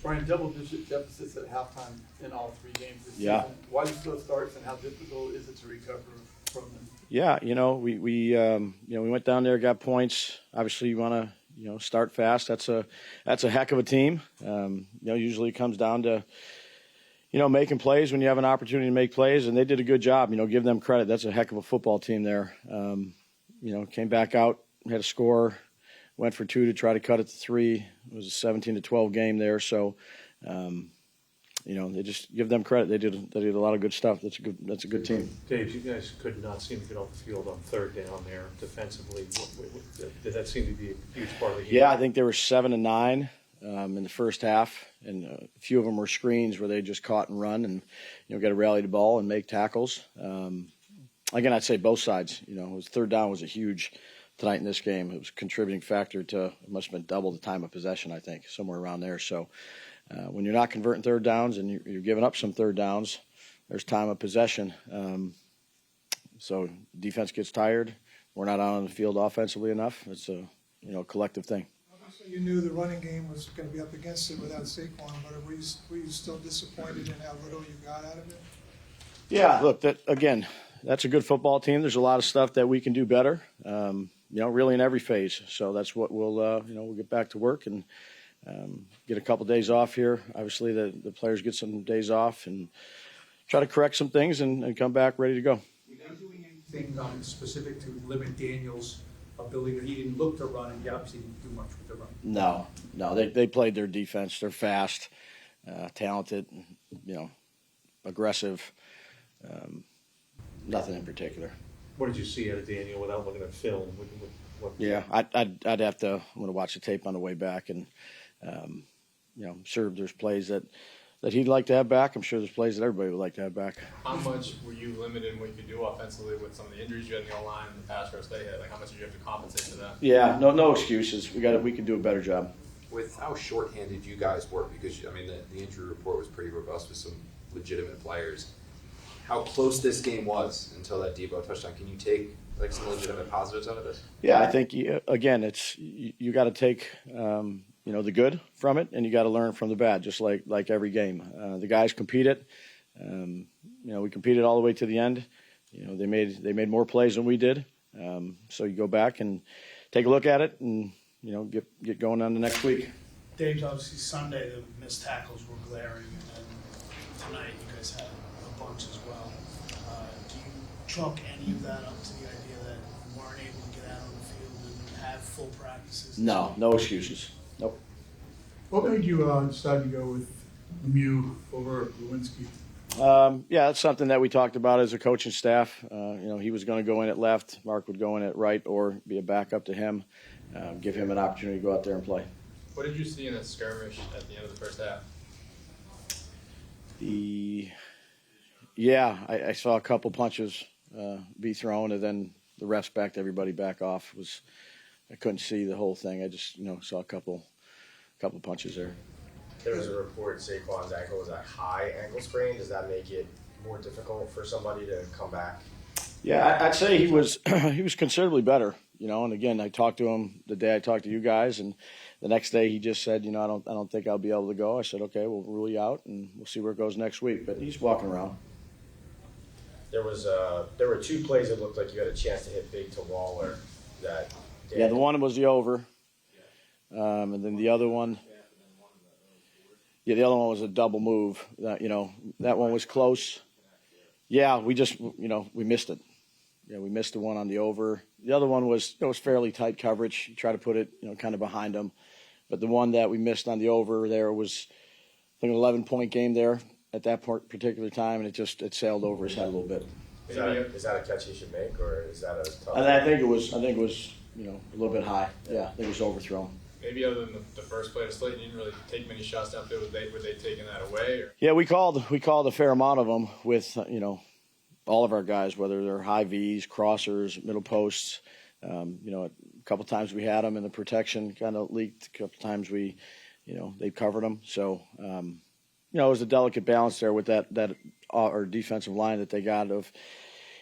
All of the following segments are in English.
Brian, double-digit deficits at halftime in all 3 games this Yeah. season. Why do slow starts, and how difficult is it to recover from them? Yeah, we went down there, got points. Obviously, you want to start fast. That's a heck of a team. Usually it comes down to making plays when you have an opportunity to make plays, and they did a good job. Give them credit. That's a heck of a football team there. Came back out, had a score, went for 2 to try to cut it to 3. It was a 17-12 game there, so. They just give them credit. They did a lot of good stuff. That's a good team. Dave, you guys could not seem to get off the field on 3rd down there defensively. Did that seem to be a huge part of the game? Yeah, I think there were 7 and 9 in the first half, and a few of them were screens where they just caught and run and got to rally the ball and make tackles. Again, I'd say both sides. It was 3rd down was a huge tonight in this game. It was a contributing factor to it must have been double the time of possession. I think somewhere around there. So. When you're not converting 3rd downs and you're giving up some 3rd downs, there's time of possession. So defense gets tired. We're not out on the field offensively enough. It's a collective thing. Obviously, you knew the running game was going to be up against it without Saquon, but were you still disappointed in how little you got out of it? Yeah, look, that's a good football team. There's a lot of stuff that we can do better. Really in every phase. So that's what we'll get back to work and. Get a couple days off here. Obviously, the players get some days off and try to correct some things and come back ready to go. Were they doing anything specific to limit Daniel's ability? He didn't look to run, and he obviously didn't do much with the run. No. They played their defense. They're fast, talented, aggressive. Nothing in particular. What did you see out of Daniel without looking at film? Yeah, I'd have to. I'm going to watch the tape on the way back, and I'm sure there's plays that he'd like to have back. I'm sure there's plays that everybody would like to have back. How much were you limited in what you could do offensively with some of the injuries you had in the O-line and the pass rush they had? Like, how much did you have to compensate for that? Yeah, no excuses. We can do a better job. With how shorthanded you guys were, because the injury report was pretty robust with some legitimate players. How close this game was until that Daboll touchdown. Can you take some legitimate positives out of this? Yeah, I think again, it's you got to take the good from it, and you got to learn from the bad, just like every game. The guys competed. We competed all the way to the end. They made more plays than we did. So you go back and take a look at it, and get going on the next week. Dave, obviously Sunday the missed tackles were glaring, and tonight you guys had a bunch as well. Do you chalk any of that up to the idea that you weren't able to get out on the field and have full practices? No excuses. Nope. What made you decide to go with Lemieux over Lewinsky? Yeah, that's something that we talked about as a coaching staff. He was going to go in at left, Mark would go in at right, or be a backup to him, give him an opportunity to go out there and play. What did you see in that skirmish at the end of the first half? I saw a couple punches be thrown, and then the refs backed everybody back off. I couldn't see the whole thing. I just saw a couple punches there. There was a report Saquon's ankle was a high ankle sprain. Does that make it more difficult for somebody to come back? Yeah, I'd say he was considerably better. And again, I talked to him the day I talked to you guys, and the next day he just said, I don't think I'll be able to go. I said, okay, we'll rule you out, and we'll see where it goes next week. But he's walking around. There were 2 plays that looked like you had a chance to hit big to Waller. The one was the over, and then the other one. Yeah, the other one was a double move. That one was close. Yeah, we just we missed it. Yeah, we missed the one on the over. The other one was fairly tight coverage. You try to put it kind of behind him, but the one that we missed on the over there was I think an 11-point game there at that particular time, and it sailed over his head a little bit. Is that a catch he should make, or is that a tough? And I think it was a little bit high. Yeah, I think it was overthrown. Maybe other than the first play to Slayton, you didn't really take many shots downfield. Were they taking that away? Or? Yeah, we called a fair amount of them with all of our guys, whether they're high V's, crossers, middle posts. A couple times we had them, and the protection kind of leaked. A couple times they covered them. So it was a delicate balance there with that our defensive line that they got of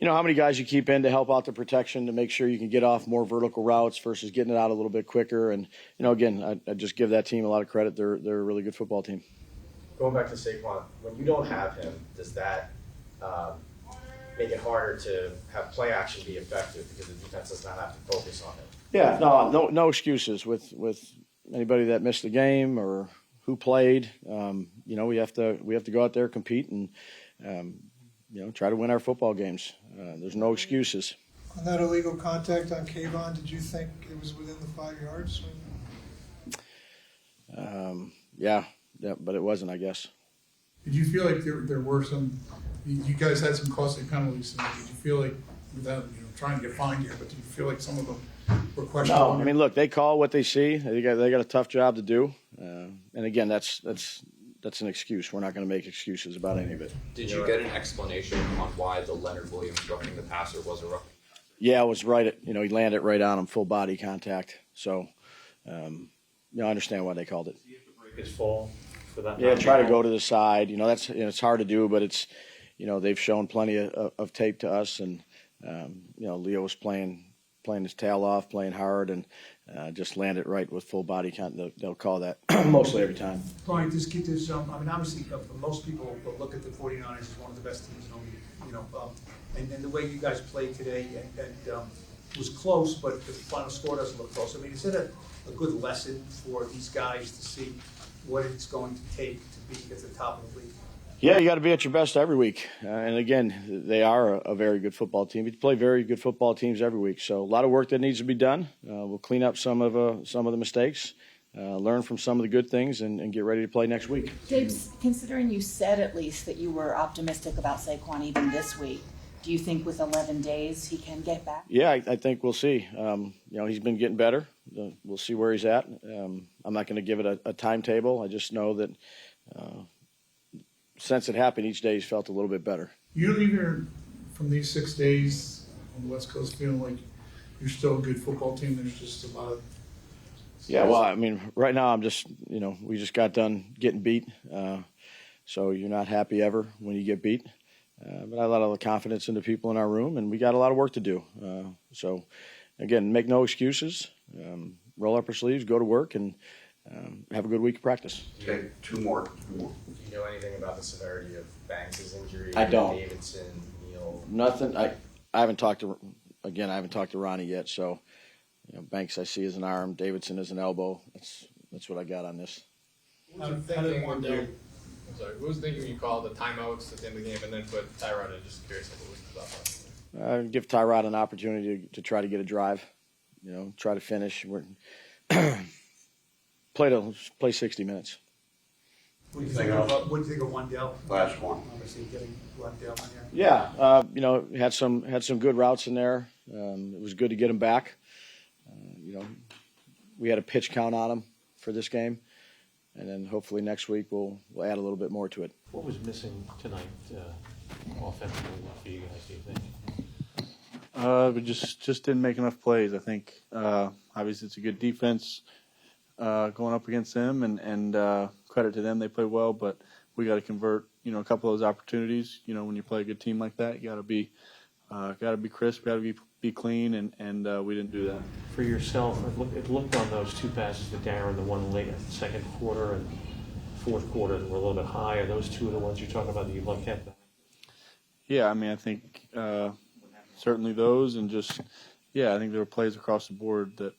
how many guys you keep in to help out the protection to make sure you can get off more vertical routes versus getting it out a little bit quicker. And, again, I just give that team a lot of credit. They're a really good football team. Going back to Saquon, when you don't have him, does that make it harder to have play action be effective because the defense does not have to focus on him? Yeah, no excuses with anybody that missed the game or who played. We have to go out there, compete, and try to win our football games. There's no excuses. On that illegal contact on Kayvon, did you think it was within the 5 yards? Yeah, but it wasn't, I guess. Did you feel like there were some, you guys had some costly penalties, and did you feel like, without trying to get fined here, but did you feel like some of them were questionable? No, I mean, look, they call what they see. They got a tough job to do. And again, that's an excuse. We're not going to make excuses about any of it. Did you get an explanation on why the Leonard Williams roughing the passer was a roughing? Yeah, it was right. He landed right on him, full body contact. So, I understand why they called it. Do you have to break his fall for that? Yeah, try to go to the side. That's it's hard to do, but it's they've shown plenty of tape to us, and Leo was playing his tail off, playing hard, and just landed right with full body contact. They'll call that mostly every time. Brian, just keep this, obviously, most people will look at the 49ers as one of the best teams in the league, and the way you guys played today and was close, but the final score doesn't look close. I mean, is it a good lesson for these guys to see what it's going to take to be at the top of the league? Yeah, you got to be at your best every week. And again, they are a very good football team. We play very good football teams every week. So a lot of work that needs to be done. We'll clean up some of the mistakes, learn from some of the good things, and get ready to play next week. James, considering you said at least that you were optimistic about Saquon even this week, do you think with 11 days he can get back? Yeah, I think we'll see. He's been getting better. We'll see where he's at. I'm not going to give it a timetable. I just know that since it happened, each day he's felt a little bit better. You leave here from these 6 days on the West Coast feeling like you're still a good football team. There's just a lot of... Yeah, well, I mean, right now I'm just, we just got done getting beat. So you're not happy ever when you get beat. But I have a lot of confidence in the people in our room, and we got a lot of work to do. So, again, make no excuses. Roll up our sleeves, go to work, and have a good week of practice. Okay, two more. Do you know anything about the severity of Banks' injury? I don't. Davidson, Neal? Nothing. I haven't talked to Ronnie yet. So, Banks I see is an arm, Davidson is an elbow. That's what I got on this. What was thinking when you? I'm sorry. What was thinking when you called the timeouts at the end of the game and then put Tyrod in? Just curious what was about that. Give Tyrod an opportunity to try to get a drive. Try to finish. We're play 60 minutes. What do you think of Wan'Dale? Last one. Obviously, getting Wan'Dale in there. Yeah, had some good routes in there. It was good to get him back. We had a pitch count on him for this game, and then hopefully next week we'll add a little bit more to it. What was missing tonight offensively for you guys, do you think? We just didn't make enough plays. I think obviously it's a good defense going up against them, and credit to them, they play well. But we got to convert, a couple of those opportunities. When you play a good team like that, you got to be crisp, got to be clean, and we didn't do that. For yourself, it looked on those two passes to Darren, the one late in the second quarter and fourth quarter that were a little bit high. Are those two of the ones you're talking about that you'd like to have back? Yeah, I mean, I think certainly those, and just I think there were plays across the board that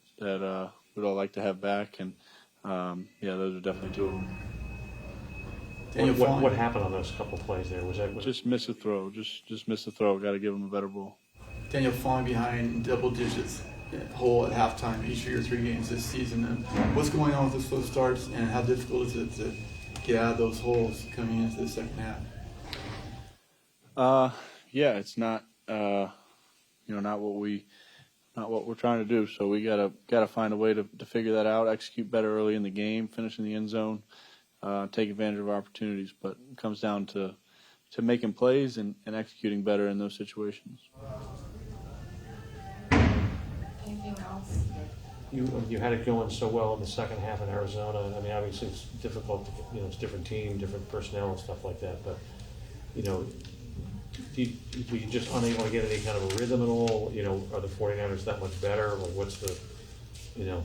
we'd all like to have back, and those are definitely two of them. What happened on those couple plays there? Just miss a throw. Just miss a throw. Got to give them a better ball. Daniel, falling behind double digits hole at halftime each of your 3 games this season. And what's going on with the slow starts, and how difficult is it to get out of those holes coming into the second half? It's not not what we're trying to do. So we gotta find a way to figure that out, execute better early in the game, finish in the end zone, take advantage of our opportunities. But it comes down to making plays and executing better in those situations. Anything else? You had it going so well in the second half in Arizona. I mean, obviously it's difficult. It's a different team, different personnel and stuff like that. But were you just unable to get any kind of a rhythm at all? You know, are the 49ers that much better? Like, what's the, you know?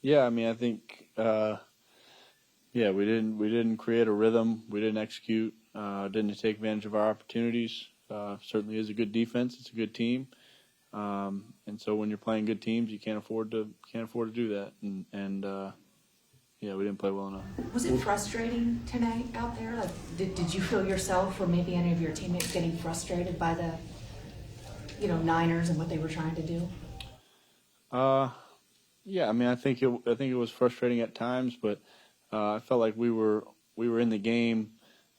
Yeah, I mean, I think, yeah, we didn't create a rhythm. We didn't execute. Didn't take advantage of our opportunities. Certainly is a good defense. It's a good team. And so when you're playing good teams, you can't afford to do that. And yeah, we didn't play well enough. Was it frustrating tonight out there? Like, did you feel yourself or maybe any of your teammates getting frustrated by the, you know, Niners and what they were trying to do? Yeah, I mean, I think it was frustrating at times, but I felt like we were in the game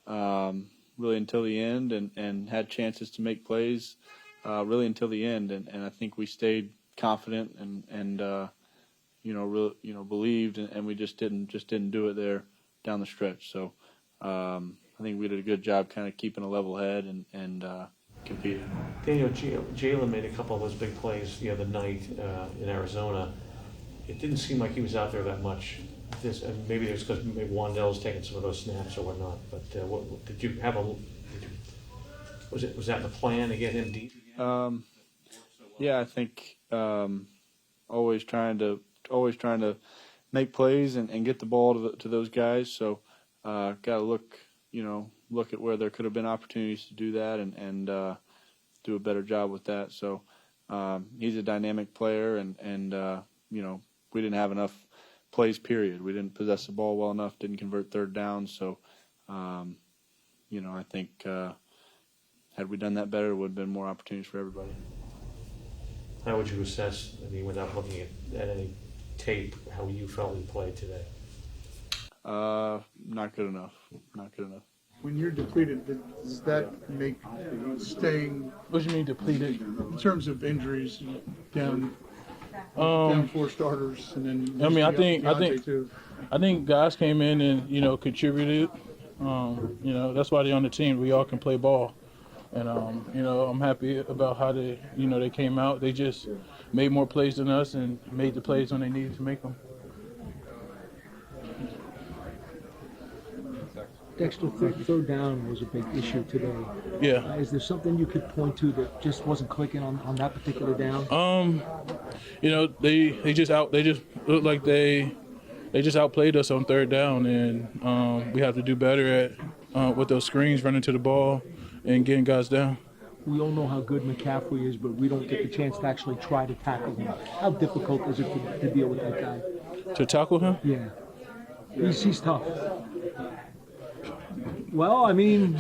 really until the end and had chances to make plays really until the end, and I think we stayed confident and believed, and we just didn't do it there down the stretch. So I think we did a good job kind of keeping a level head and competing. Daniel, Jalen made a couple of those big plays the other night in Arizona. It didn't seem like he was out there that much. And maybe it's because Wan'Dale's taking some of those snaps or whatnot. But what, did you have was that in the plan to get him deep again? Yeah, I think always trying to make plays and get the ball to those guys. So got to look at where there could have been opportunities to do that and do a better job with that. So he's a dynamic player, and we didn't have enough plays, period. We didn't possess the ball well enough, didn't convert third downs. So, I think had we done that better, there would have been more opportunities for everybody. How would you assess, I mean, without looking at any tape, how you felt he played today? Not good enough. Not good enough. When you're depleted, does that make staying? What do you mean depleted? In terms of injuries, down 4 starters, and then I mean, I think guys came in and contributed. That's why they're on the team. We all can play ball, and I'm happy about how they came out. They just made more plays than us and made the plays when they needed to make them. Dexter, third down was a big issue today. Yeah. Is there something you could point to that just wasn't clicking on that particular down? They just looked like they just outplayed us on third down, and we have to do better at with those screens, running to the ball, and getting guys down. We all know how good McCaffrey is, but we don't get the chance to actually try to tackle him. How difficult is it to deal with that guy? To tackle him? Yeah. He's tough. Well, I mean,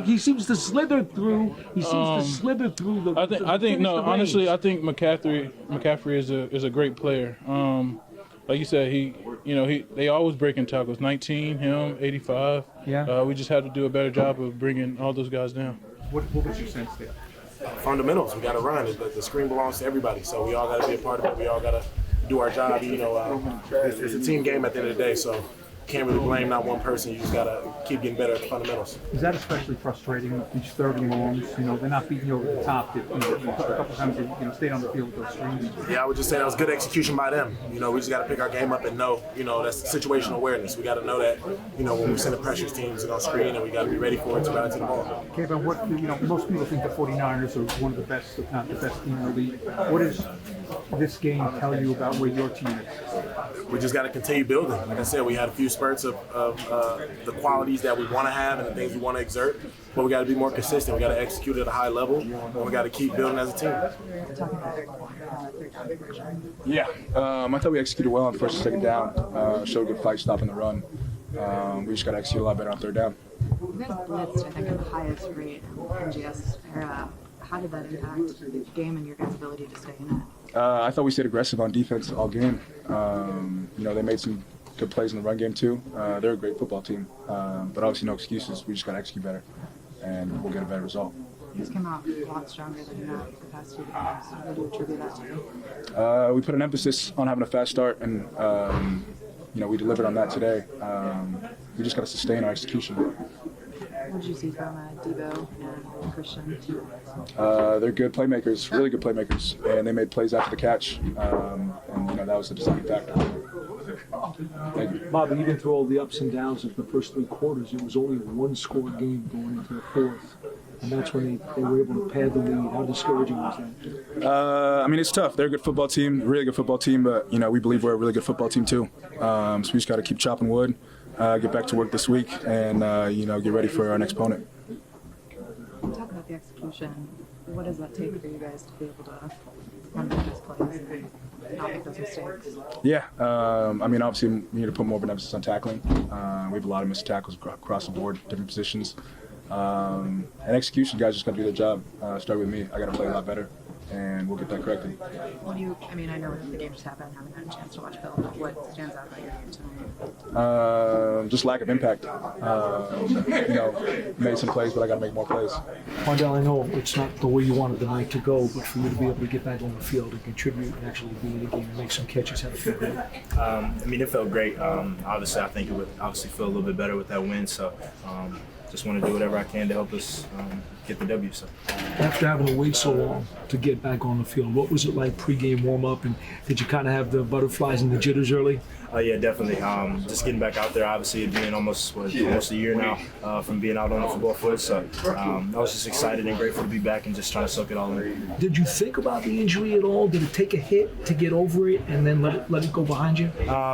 he seems to slither through. He seems to slither through the. Honestly, I think McCaffrey is a great player. Like you said, they always breaking tackles. 19, him, 85. Yeah. We just had to do a better job of bringing all those guys down. What was your sense there? Fundamentals. We got to run. The screen belongs to everybody, so we all got to be a part of it. We all got to do our job. It's a team game at the end of the day, so. Can't really blame not one person. You just gotta keep getting better at the fundamentals. Is that especially frustrating? These third and longs, they're not beating you over the top. A couple times they stayed on the field with those screens. Yeah, I would just say that was good execution by them. We just gotta pick our game up and know, that's situational awareness. We gotta know that, when we send the pressure teams, they're gonna screen, and we gotta be ready for it to run into the ball. Kayvon, most people think the 49ers are one of the best, if not the best team in the league. What does this game tell you about where your team is? We just gotta continue building. Like I said, we had a few spurts of the qualities that we want to have and the things we want to exert, but we got to be more consistent. We got to execute at a high level, and we got to keep building as a team. Yeah, I thought we executed well on first and second down. Showed good fight stopping the run. We just got to execute a lot better on third down. You guys blitzed, I think, at the highest rate in NYG-SF era. How did that impact the game and your guys' ability to stay in it? I thought we stayed aggressive on defense all game. They made some good plays in the run game too. They're a great football team, but obviously no excuses. We just got to execute better, and we'll get a better result. You guys came out a lot stronger than you have the past 2 games. What do you attribute that to? We put an emphasis on having a fast start, and we delivered on that today. We just got to sustain our execution. What did you see from Daboll and Christian? They're good playmakers, really good playmakers, and they made plays after the catch, and that was the deciding factor. Thank you. Bob, even through all the ups and downs of the first 3 quarters, it was only a 1-score game going into the 4th. And that's when they were able to pad the lead. How discouraging was that? I mean, it's tough. They're a good football team, really good football team, but, you know, we believe we're a really good football team too. So we just got to keep chopping wood, get back to work this week, and, you know, get ready for our next opponent. Talk about the execution. What does that take for you guys to be able to run those plays and not make those mistakes? Yeah, I mean, obviously we need to put more of an emphasis on tackling. We have a lot of missed tackles across the board, different positions. And execution, guys just got to do their job. Start with me. I got to play a lot better, and we'll get that corrected. What do you, I mean, I know the game just happened, haven't had a chance to watch film, but what stands out about your game tonight? Just lack of impact. You know, made some plays, but I got to make more plays. Wan'Dale, I know it's not the way you wanted the night to go, but for you to be able to get back on the field and contribute and actually be in the game and make some catches, how to feel good? I mean, it felt great. Obviously, I think it would obviously feel a little bit better with that win. So, just want to do whatever I can to help us get the W. So, After having to wait so long to get back on the field, what was it like pregame warm-up, and did you kind of have the butterflies and the jitters early? Yeah, definitely. Just getting back out there, obviously, it being almost a year now from being out on the football field. So I was just excited and grateful to be back and just trying to soak it all in. Did you think about the injury at all? Did it take a hit to get over it and then let it go behind you?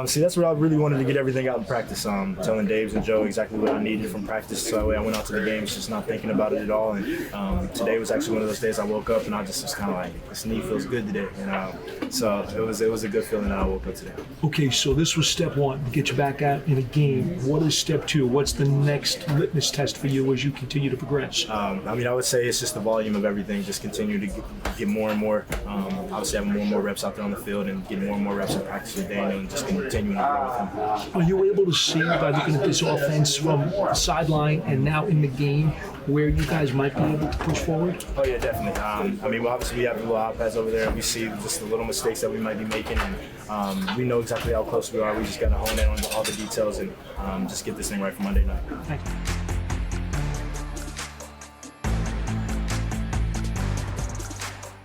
See, that's what I really wanted to get everything out in practice. Telling Daves and Joe exactly what I needed from practice. So that way I went out to the games just not thinking about it at all. And today was actually one of those days I woke up and I just was kind of like, this knee feels good today. And so it was a good feeling that I woke up today. Okay, so this was step one, to get you back out in a game. What is step two? What's the next litmus test for you as you continue to progress? I mean, I would say it's just the volume of everything, just continue to get more and more. Obviously having more and more reps out there on the field and getting more and more reps in practice with Daniel and just continuing to grow with him. Are you able to see by looking at this offense from the sideline and now in the game where you guys might be able to push forward? Oh yeah, definitely. I mean, well, obviously we have the little iPads over there and we see just the little mistakes that we might be making, and we know exactly how close we are. We just got to hone in on all the details and just get this thing right for Monday night. Thank you.